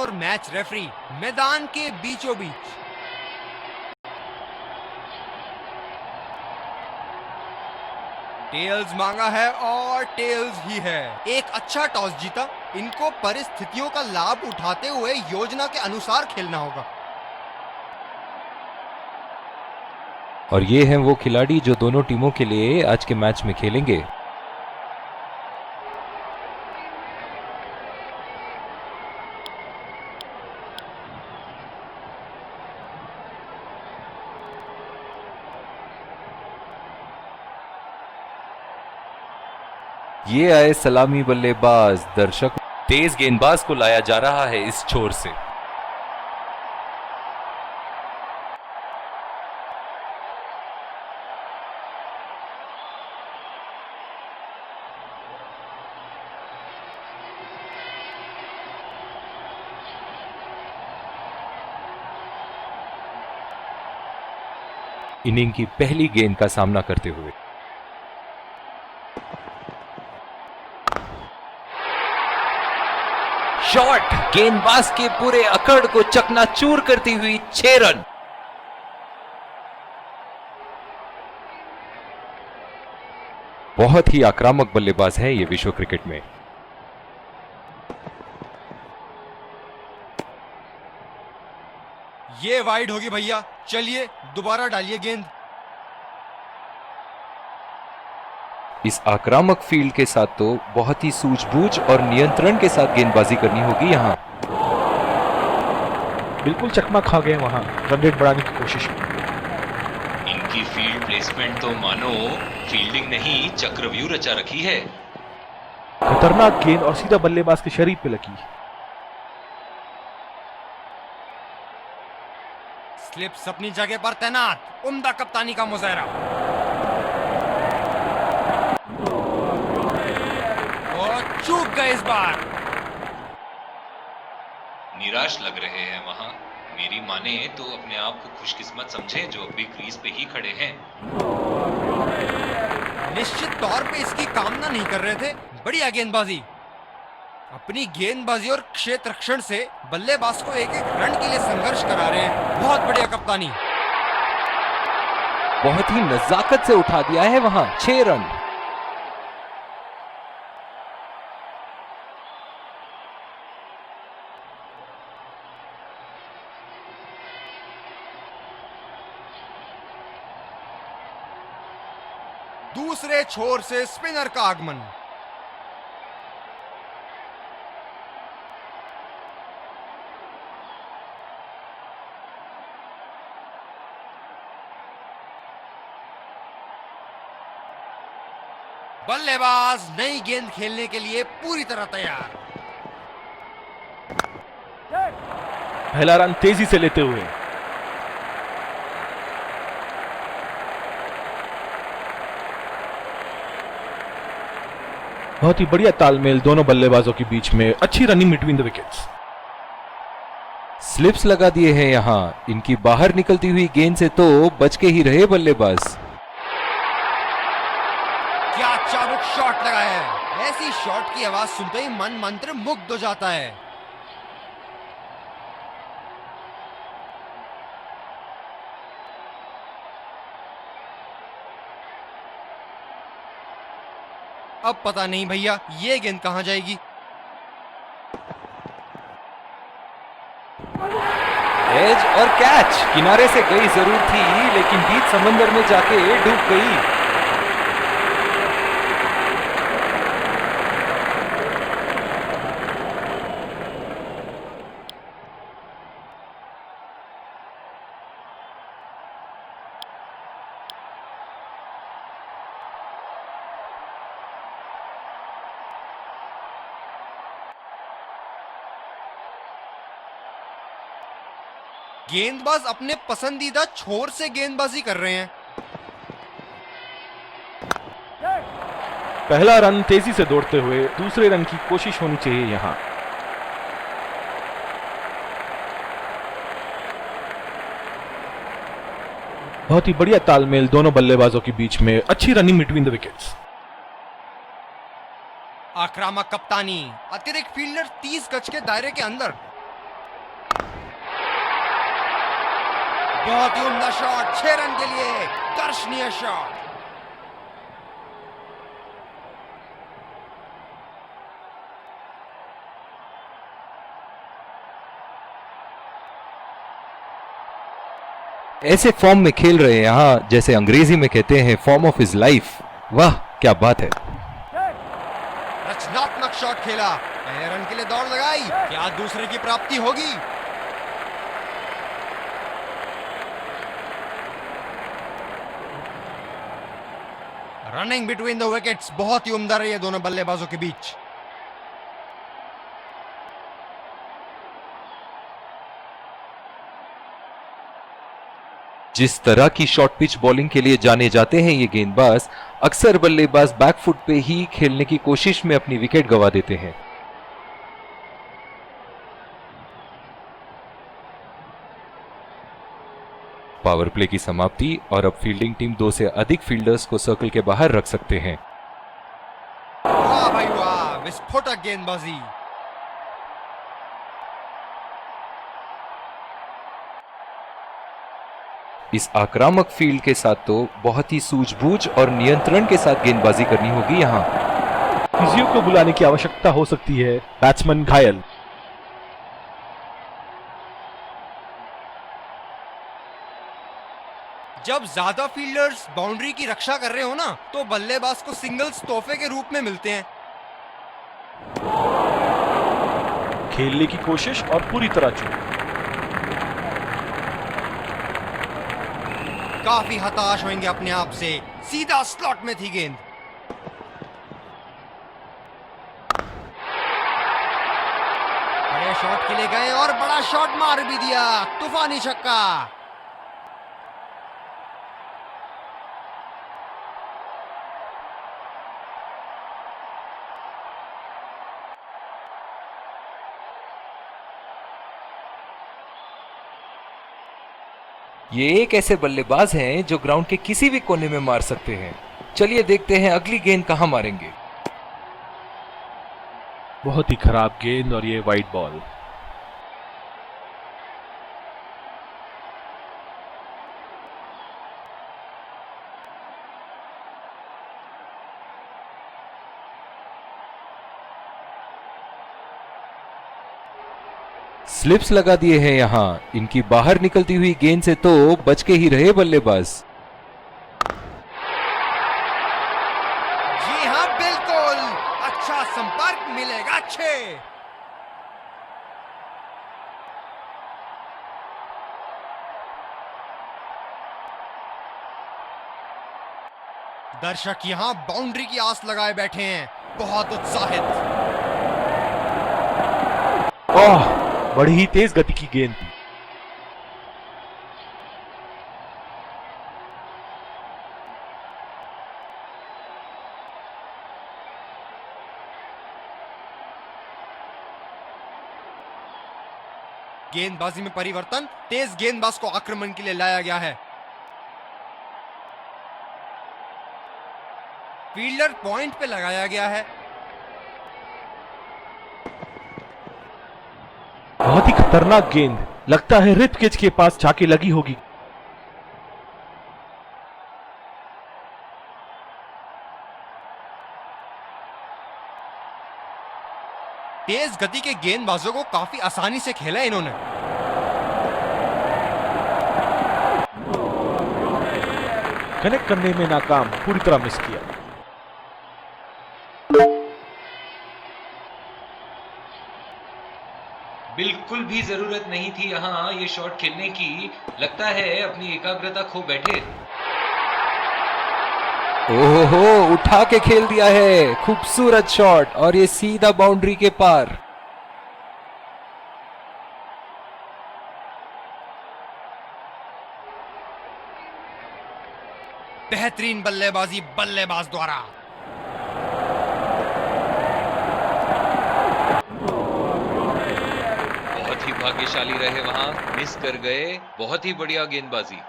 और match referee मैदान के बीचों बीच। टेल्स मांगा है और टेल्स ही है। एक अच्छा टॉस जीता। इनको परिस्थितियों का लाभ उठाते हुए योजना के अनुसार खेलना होगा। और ये हैं वो खिलाड़ी जो दोनों टीमों के लिए आज के मैच में खेलेंगे। ये आए सलामी बल्लेबाज। दर्शक, तेज गेंदबाज को लाया जा रहा है इस छोर से। इनिंग की पहली गेंद का सामना करते हुए शॉट, गेंदबाज के पूरे अकड़ को चकनाचूर करती हुई 6 रन। बहुत ही आक्रामक बल्लेबाज है ये विश्व क्रिकेट में। ये वाइड होगी भैया, चलिए दोबारा डालिए गेंद। इस आक्रामक फील्ड के साथ तो बहुत ही सूझबूझ और नियंत्रण के साथ गेंदबाजी करनी होगी यहां। बिल्कुल चकमा खा गए वहां रन रेट बढ़ाने की कोशिश में। इनकी फील्ड प्लेसमेंट तो मानो फील्डिंग नहीं चक्रव्यूह रचा रखी है। खतरनाक गेंद और सीधा बल्लेबाज के शरीर पे लगी। स्लिप्स अपनी जगह पर तैनात। उम्दा कप्तानी का मुजाहरा। और चूक गए इस बार। निराश लग रहे हैं वहां। मेरी माने तो अपने आप को खुशकिस्मत समझे जो अभी क्रीज पे ही खड़े हैं। निश्चित तौर पे इसकी कामना नहीं कर रहे थे। बढ़िया गेंदबाजी। अपनी गेंदबाजी और क्षेत्र रक्षण से बल्लेबाज को एक एक रन के लिए संघर्ष करा रहे हैं। बहुत बढ़िया कप्तानी। बहुत ही नजाकत से उठा दिया है वहां। 6 रन। दूसरे छोर से स्पिनर का आगमन। बल्लेबाज नई गेंद खेलने के लिए पूरी तरह तैयार। पहला रन तेजी से लेते हुए बहुत ही बढ़िया तालमेल दोनों बल्लेबाजों के बीच में। अच्छी running between the wickets. Slips लगा दिए हैं यहां। इनकी बाहर निकलती हुई गेंद से तो बच के ही रहे बल्लेबाज। क्या चाबुक शॉट लगा है। ऐसी शॉट की आवाज सुनते ही मन मंत्र मुग्ध हो जाता है। अब पता नहीं भैया ये गेंद कहां जाएगी। एज और कैच। किनारे से गई जरूर थी लेकिन बीच समंदर में जाके डूब गई। गेंदबाज अपने पसंदीदा छोर से गेंदबाजी कर रहे हैं। पहला रन तेजी से दौड़ते हुए दूसरे रन की कोशिश होनी चाहिए यहां। बहुत ही बढ़िया तालमेल दोनों बल्लेबाजों के बीच में। अच्छी रनिंग बिटवीन द विकेट्स। आक्रामक कप्तानी। अतिरिक्त फील्डर 30 गज के दायरे के अंदर। बहुत ही उम्दा शॉट, 6 रन के लिए दर्शनीय शॉट। ऐसे फॉर्म में खेल रहे हैं यहाँ, जैसे अंग्रेजी में कहते हैं फॉर्म ऑफ हिज लाइफ। वाह क्या बात है। रचनात्मक शॉट खेला, पहले रन के लिए दौड़ लगाई, क्या दूसरे की प्राप्ति होगी? रनिंग बिटवीन द विकेट्स बहुत ही उम्दा रही है दोनों बल्लेबाजों के बीच। जिस तरह की शॉर्ट पिच बॉलिंग के लिए जाने जाते हैं ये गेंदबाज, अक्सर बल्लेबाज बैकफुट पे ही खेलने की कोशिश में अपनी विकेट गंवा देते हैं। पावर प्ले की समाप्ति और अब फील्डिंग टीम 2 से अधिक फील्डर्स को सर्कल के बाहर रख सकते हैं। वाह भाई वाह, विस्फोटक गेंदबाजी। इस आक्रामक फील्ड के साथ तो बहुत ही सूझबूझ और नियंत्रण के साथ गेंदबाजी करनी होगी यहाँ। फिजियो को बुलाने की आवश्यकता हो सकती है, बैट्समैन घायल। जब ज्यादा फील्डर्स बाउंड्री की रक्षा कर रहे हो ना, तो बल्लेबाज को सिंगल्स तोहफे के रूप में मिलते हैं। खेलने की कोशिश और पूरी तरह चूक। काफी हताश होंगे अपने आप से, सीधा स्लॉट में थी गेंद। बड़े शॉट के लिए गए और बड़ा शॉट मार भी दिया, तूफानी छक्का। ये एक ऐसे बल्लेबाज हैं जो ग्राउंड के किसी भी कोने में मार सकते हैं। चलिए देखते हैं अगली गेंद कहां मारेंगे। बहुत ही खराब गेंद और ये वाइड बॉल। स्लिप्स लगा दिए हैं यहाँ, इनकी बाहर निकलती हुई गेंद से तो बच के ही रहे बल्लेबाज। जी हाँ बिल्कुल, अच्छा संपर्क मिलेगा। अच्छे दर्शक यहां बाउंड्री की आस लगाए बैठे हैं, बहुत उत्साहित। ओह, बड़ी ही तेज गति की गेंद थी। गेंदबाजी में परिवर्तन, तेज गेंदबाज को आक्रमण के लिए लाया गया है। फील्डर पॉइंट पे लगाया गया है। बहुत ही खतरनाक गेंद, लगता है रिप केज के पास जाके लगी होगी। तेज गति के गेंदबाजों को काफी आसानी से खेला है इन्होंने। कनेक्ट करने में नाकाम, पूरी तरह मिस किया। बिल्कुल भी जरूरत नहीं थी यहाँ ये शॉट खेलने की। लगता है अपनी एकाग्रता खो बैठे। ओहो, उठा के खेल दिया है, खूबसूरत शॉट और ये सीधा बाउंड्री के पार। बेहतरीन बल्लेबाजी बल्लेबाज द्वारा। बहुत ही भाग्यशाली रहे वहां, मिस कर गए। बहुत ही बढ़िया गेंदबाजी।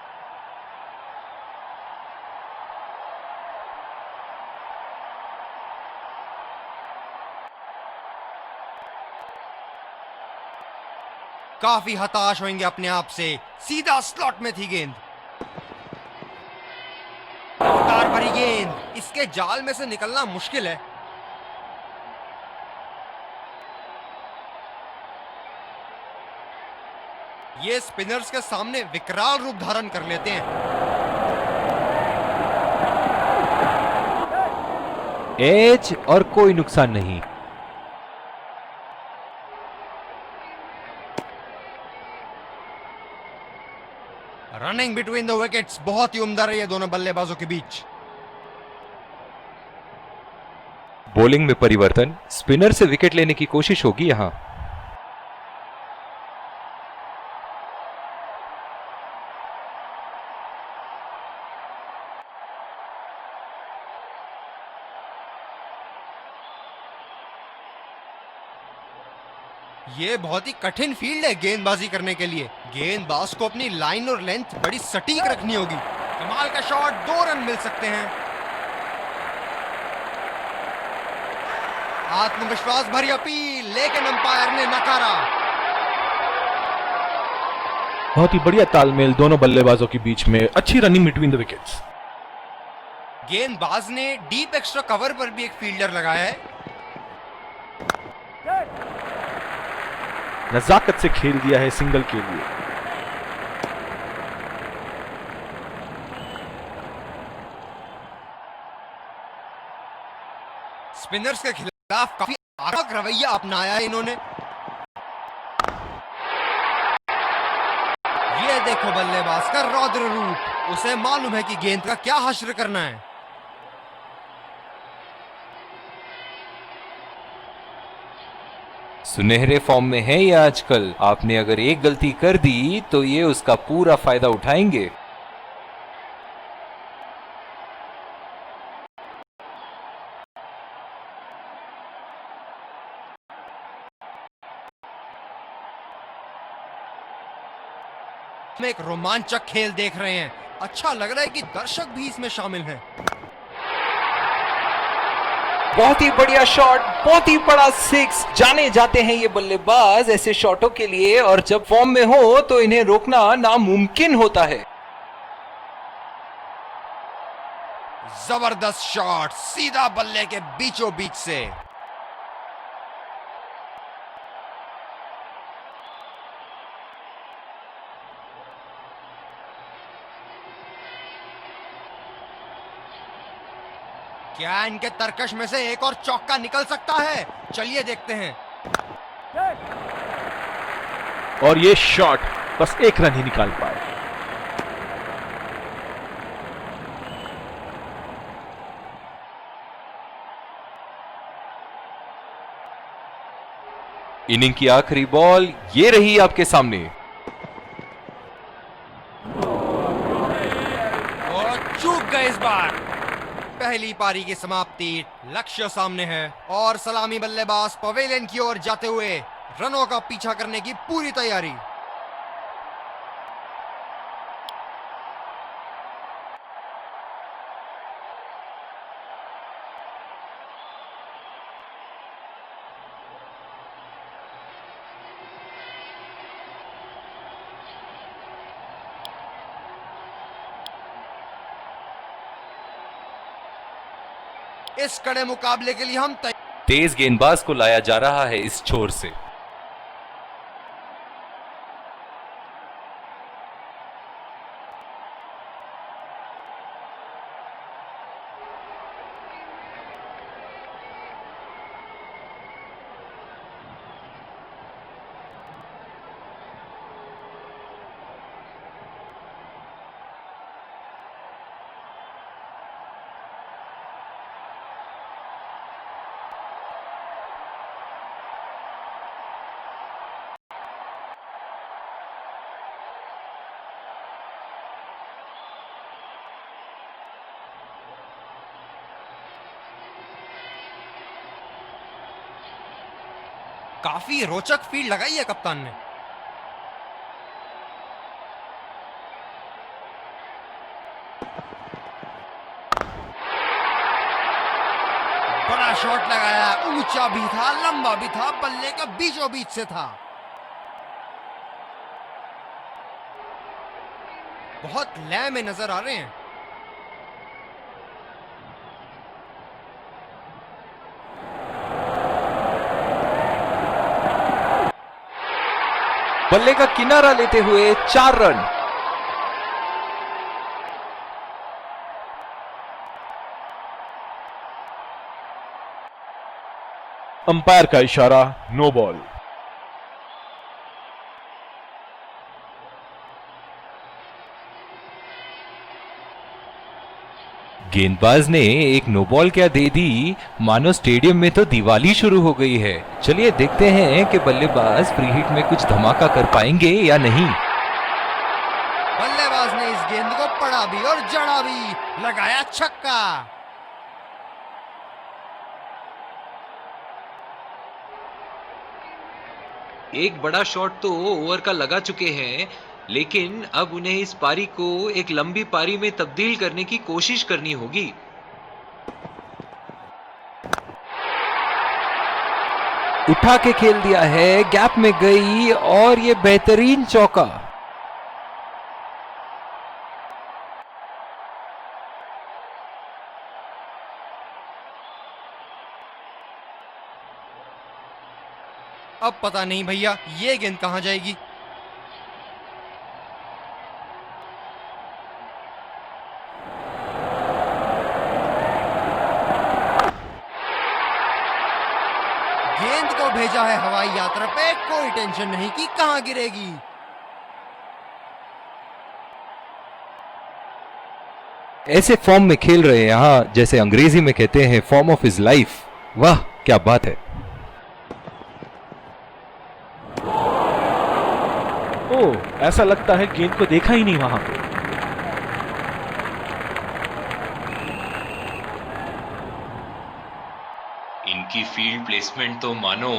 काफी हताश होंगे अपने आप से। सीधा स्लॉट में थी गेंद। रफ्तार भरी गेंद, इसके जाल में से निकलना मुश्किल है। ये स्पिनर्स के सामने विकराल रूप धारण कर लेते हैं। एज और कोई नुकसान नहीं। रनिंग बिटवीन द विकेट्स बहुत ही उम्दा रही है दोनों बल्लेबाजों के बीच। बॉलिंग में परिवर्तन, स्पिनर से विकेट लेने की कोशिश होगी यहां। ये बहुत ही कठिन फील्ड है गेंदबाजी करने के लिए। गेंदबाज को अपनी लाइन और लेंथ बड़ी सटीक रखनी होगी। कमाल का शॉट, 2 रन मिल सकते हैं। आत्मविश्वास भरी अपील, लेकिन अंपायर ने नकारा। बहुत ही बढ़िया तालमेल दोनों बल्लेबाजों के बीच में, अच्छी रनिंग बिटवीन द विकेट्स। गेंदबाज ने डीप एक्स्ट्रा कवर पर भी एक फील्डर लगाया है। नजाकत से खेल दिया है सिंगल के लिए। स्पिनर्स के खिलाफ काफी आक्रामक रवैया अपनाया है इन्होंने। ये देखो बल्लेबाज का रौद्र रूप, उसे मालूम है कि गेंद का क्या हश्र करना है। सुनहरे फॉर्म में है ये आजकल। आपने अगर एक गलती कर दी तो ये उसका पूरा फायदा उठाएंगे। हम एक रोमांचक खेल देख रहे हैं। अच्छा लग रहा है कि दर्शक भी इसमें शामिल हैं। बहुत ही बढ़िया शॉट, बहुत ही बड़ा 6। जाने जाते हैं ये बल्लेबाज ऐसे शॉटों के लिए, और जब फॉर्म में हो तो इन्हें रोकना नामुमकिन होता है। जबरदस्त शॉट, सीधा बल्ले के बीचों बीच से। क्या इनके तरकश में से एक और चौका निकल सकता है? चलिए देखते हैं। और ये शॉट बस 1 रन ही निकाल पाए। इनिंग की आखिरी बॉल ये रही आपके सामने। और चूक गए इस बार। पहली पारी की समाप्ति, लक्ष्य सामने है और सलामी बल्लेबाज पवेलियन की ओर जाते हुए रनों का पीछा करने की पूरी तैयारी। इस कड़े मुकाबले के लिए हम तेज गेंदबाज को लाया जा रहा है इस छोर से। काफी रोचक फील्ड लगाई है कप्तान ने। बड़ा शॉट लगाया, ऊंचा भी था, लंबा भी था, बल्ले का बीचों बीच से था। बहुत लय में नजर आ रहे हैं। बल्ले का किनारा लेते हुए 4 रन। अंपायर का इशारा, नो बॉल। गेंदबाज ने एक नो बॉल क्या दे दी, मानो स्टेडियम में तो दिवाली शुरू हो गई है। चलिए देखते हैं कि बल्लेबाज फ्री हिट में कुछ धमाका कर पाएंगे या नहीं। बल्लेबाज ने इस गेंद को पड़ा भी और जड़ा भी, लगाया छक्का। एक बड़ा शॉट तो ओवर का लगा चुके हैं, लेकिन अब उन्हें इस पारी को एक लंबी पारी में तब्दील करने की कोशिश करनी होगी। उठा के खेल दिया है, गैप में गई और ये बेहतरीन चौका। अब पता नहीं भैया ये गेंद कहां जाएगी। गेंद को भेजा है हवाई यात्रा पे, कोई टेंशन नहीं कि कहां गिरेगी। ऐसे फॉर्म में खेल रहे हैं यहां, जैसे अंग्रेजी में कहते हैं फॉर्म ऑफ हिज लाइफ। वाह क्या बात है। ओह, ऐसा लगता है गेंद को देखा ही नहीं वहां पे। इनकी फील्ड प्लेसमेंट तो मानो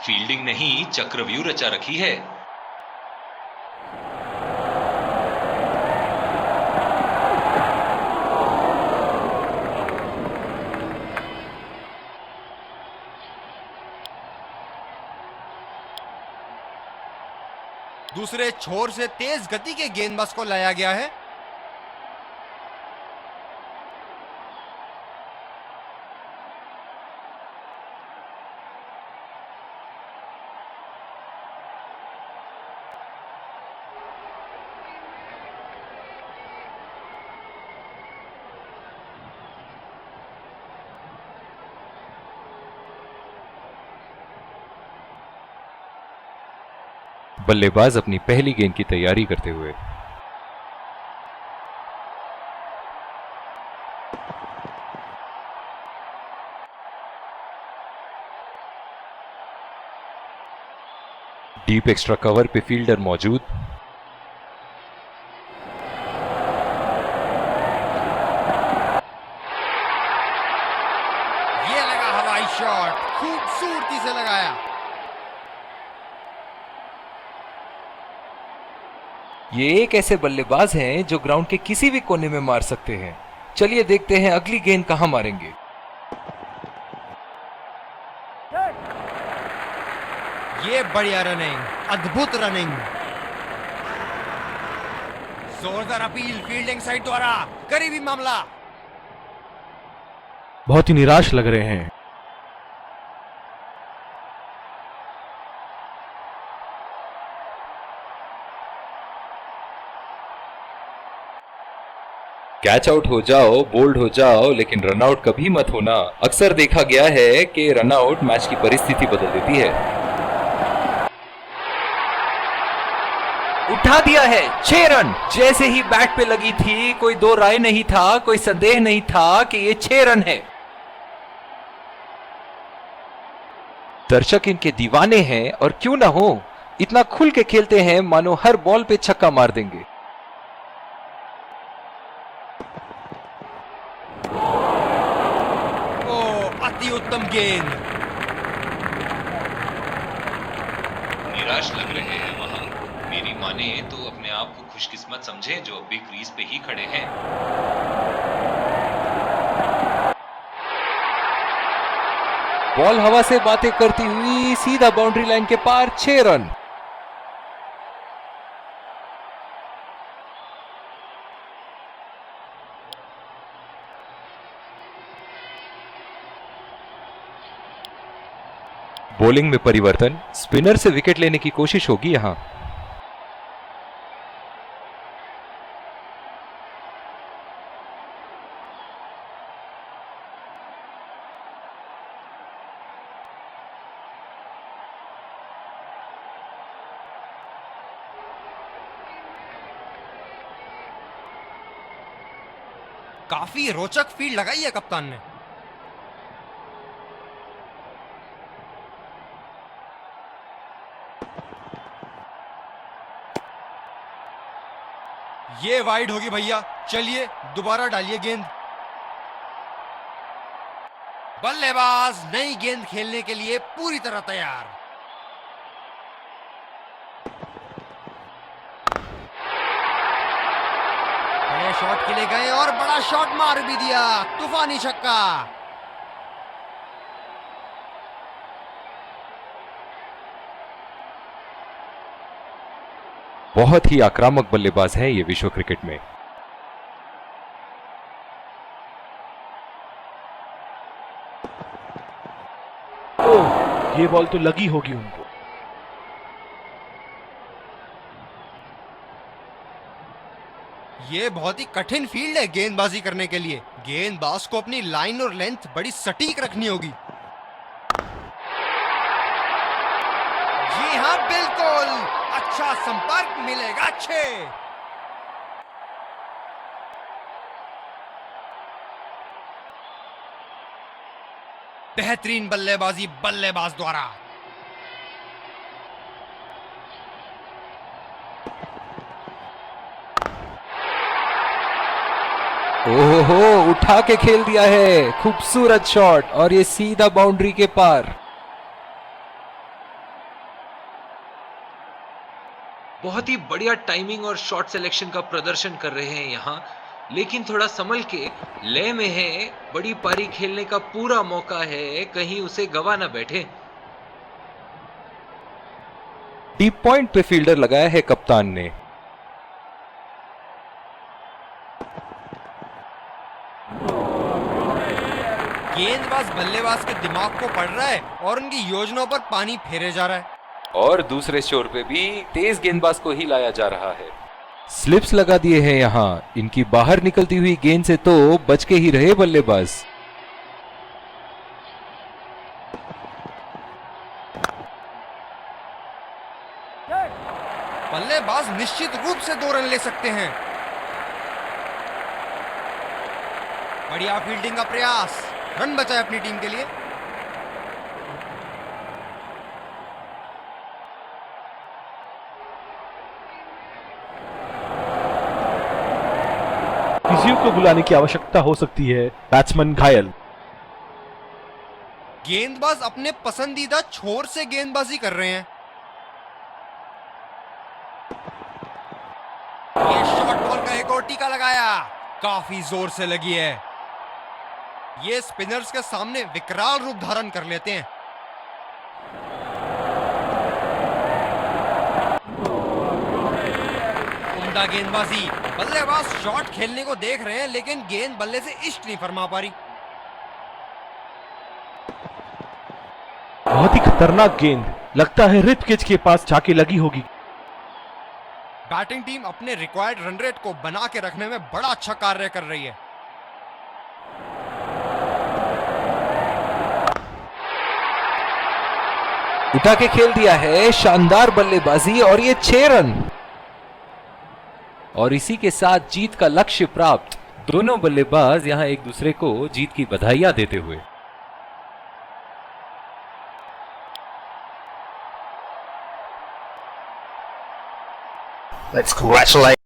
फील्डिंग नहीं चक्रव्यूह रचा रखी है। दूसरे छोर से तेज गति के गेंदबाज को लाया गया है। बल्लेबाज अपनी पहली गेंद की तैयारी करते हुए। डीप एक्स्ट्रा कवर पे फील्डर मौजूद। ये लगा हवाई शॉट, खूबसूरती से लगाया। ये एक ऐसे बल्लेबाज हैं जो ग्राउंड के किसी भी कोने में मार सकते हैं। चलिए देखते हैं अगली गेंद कहां मारेंगे। ये बढ़िया रनिंग, अद्भुत रनिंग। जोरदार अपील फील्डिंग साइड द्वारा, करीबी मामला। बहुत ही निराश लग रहे हैं। कैच आउट हो जाओ, बोल्ड हो जाओ, लेकिन रन आउट कभी मत होना। अक्सर देखा गया है कि रन आउट मैच की परिस्थिति बदल देती है। उठा दिया है 6 रन। जैसे ही बैट पे लगी थी, कोई दो राय नहीं था, कोई संदेह नहीं था कि ये 6 रन है। दर्शक इनके दीवाने हैं, और क्यों ना हो, इतना खुल के खेलते हैं मानो हर बॉल पे छक्का मार देंगे। अति उत्तम गेंद। निराश लग रहे हैं वहां। मेरी माने तो अपने आप को खुशकिस्मत समझे जो अभी क्रीज पे ही खड़े हैं। बॉल हवा से बातें करती हुई सीधा बाउंड्री लाइन के पार, 6 रन। बॉलिंग में परिवर्तन, स्पिनर से विकेट लेने की कोशिश होगी यहां। काफी रोचक फील्ड लगाई है कप्तान ने। ये वाइड होगी भैया, चलिए दोबारा डालिए गेंद। बल्लेबाज नई गेंद खेलने के लिए पूरी तरह तैयार। बड़े शॉट के लिए गए और बड़ा शॉट मार भी दिया, तूफानी छक्का। बहुत ही आक्रामक बल्लेबाज है ये विश्व क्रिकेट में। ये बॉल तो लगी होगी उनको। ये बहुत ही कठिन फील्ड है गेंदबाजी करने के लिए। गेंदबाज को अपनी लाइन और लेंथ बड़ी सटीक रखनी होगी। जी हाँ बिल्कुल, अच्छा संपर्क मिलेगा अच्छे। बेहतरीन बल्लेबाजी बल्लेबाज द्वारा। ओहो, उठा के खेल दिया है, खूबसूरत शॉट और ये सीधा बाउंड्री के पार। बहुत ही बढ़िया टाइमिंग और शॉट सिलेक्शन का प्रदर्शन कर रहे हैं यहाँ, लेकिन थोड़ा संभल के, लय में है, बड़ी पारी खेलने का पूरा मौका है, कहीं उसे गवा ना बैठे। डीप पॉइंट पे फील्डर लगाया है कप्तान ने। गेंदबाज बल्लेबाज के दिमाग को पढ़ रहा है और उनकी योजनाओं पर पानी फेरे जा रहा है। और दूसरे छोर पे भी तेज गेंदबाज को ही लाया जा रहा है। स्लिप्स लगा दिए हैं यहां, इनकी बाहर निकलती हुई गेंद से तो बच के ही रहे बल्लेबाज। बल्लेबाज निश्चित रूप से 2 रन ले सकते हैं। बढ़िया फील्डिंग का प्रयास, रन बचाए अपनी टीम के लिए। फिजियो को बुलाने की आवश्यकता हो सकती है। बैट्समैन घायल। गेंदबाज अपने पसंदीदा छोर से गेंदबाजी कर रहे हैं। ये शॉर्ट बॉल का एक और टीका लगाया, काफी जोर से लगी है। ये स्पिनर्स के सामने विकराल रूप धारण कर लेते हैं। उम्दा गेंदबाजी, बल्लेबाज शॉट खेलने को देख रहे हैं लेकिन गेंद बल्ले से इष्ट नहीं फरमा पा रही। बहुत ही खतरनाक गेंद, लगता है रिप कैच के पास जाके लगी होगी। बैटिंग टीम अपने रिक्वायर्ड रन रेट को बना के रखने में बड़ा अच्छा कार्य कर रही है। उठा के खेल दिया है, शानदार बल्लेबाजी और ये 6 रन। और इसी के साथ जीत का लक्ष्य प्राप्त। दोनों बल्लेबाज यहां एक दूसरे को जीत की बधाइयां देते हुए। Let's congratulate